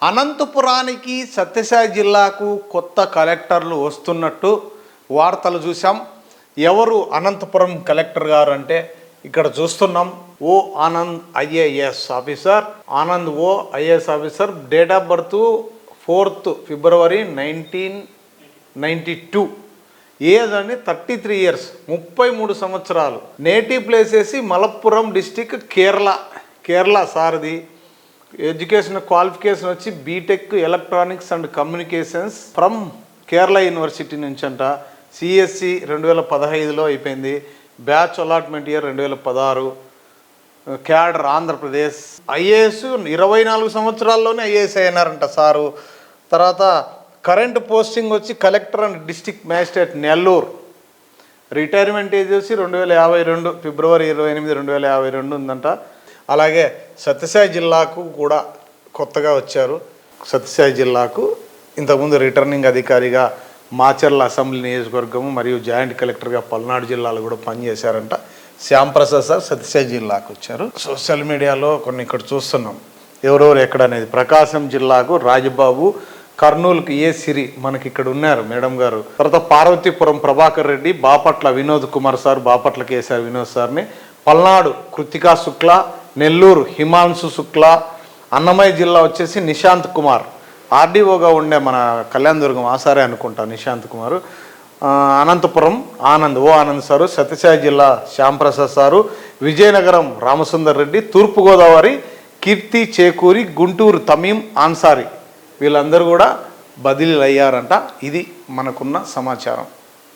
అనంతపురానికి సత్యసాయి జిల్లాకు కొత్త కలెక్టర్లు వస్తున్నట్టు వార్తలు చూసాం. ఎవరు అనంతపురం కలెక్టర్ గారు అంటే ఇక్కడ చూస్తున్నాం. ఓ ఆనంద్ ఐఏఎస్ ఆఫీసర్. ఆనంద్ ఓ IAS officer. Date of birth 4th February 1992. Age అని 33 years, 33 సంవత్సరాలు. నేటివ్ ప్లేస్ వేసి మలప్పురం డిస్టిక్, కేరళ సారది. ఎడ్యుకేషన్ క్వాలిఫికేషన్ వచ్చి BTech electronics and communications from Kerala university నుంచి అంట. సిఎస్సి 2015లో అయిపోయింది. Batch allotment year 2016. Cadre Andhra Pradesh. IAS 24 సంవత్సరాల్లోనే ఐఏఎస్ అయినారంట సారు. తర్వాత కరెంట్ పోస్టింగ్ వచ్చి collector and district magistrate Nellore. Retirement age వచ్చి 2052, February 28, 2052 ఉందంట. అలాగే సత్యసాయి జిల్లాకు కూడా కొత్తగా వచ్చారు. సత్యసాయి జిల్లాకు ఇంతకుముందు రిటర్నింగ్ అధికారిగా మాచర్ల అసెంబ్లీ నియోజకవర్గము మరియు జాయింట్ కలెక్టర్గా పల్నాడు జిల్లాలో కూడా పనిచేశారంట. శ్యాంప్రసాద్ సార్ సత్యసాయి జిల్లాకు వచ్చారు. సోషల్ మీడియాలో కొన్ని ఇక్కడ చూస్తున్నాం ఎవరెవరు ఎక్కడ అనేది. ప్రకాశం జిల్లాకు రాజబాబు, కర్నూలుకు ఏ సిరి మనకి ఇక్కడ ఉన్నారు మేడం గారు. తర్వాత పార్వతీపురం ప్రభాకర్ రెడ్డి, బాపట్ల వినోద్ కుమార్ సార్, బాపట్ల కేసార్ వినోద్ సార్ని. పల్నాడు కృతికా శుక్లా, నెల్లూరు హిమాంశు శుక్లా, అన్నమయ్య జిల్లా వచ్చేసి నిశాంత్ కుమార్. ఆర్డీఓగా ఉండే మన కళ్యాణదుర్గం ఆసారే అనుకుంటా నిశాంత్ కుమారు. అనంతపురం ఆనంద్ సారు. సత్యసాయి జిల్లా శ్యాంప్రసాద్ సారు. విజయనగరం రామసుందర్ రెడ్డి. తూర్పుగోదావరి కీర్తి చేకూరి, గుంటూరు తమీం ఆన్సారీ. వీళ్ళందరూ కూడా బదిలీలు అయ్యారంట. ఇది మనకున్న సమాచారం.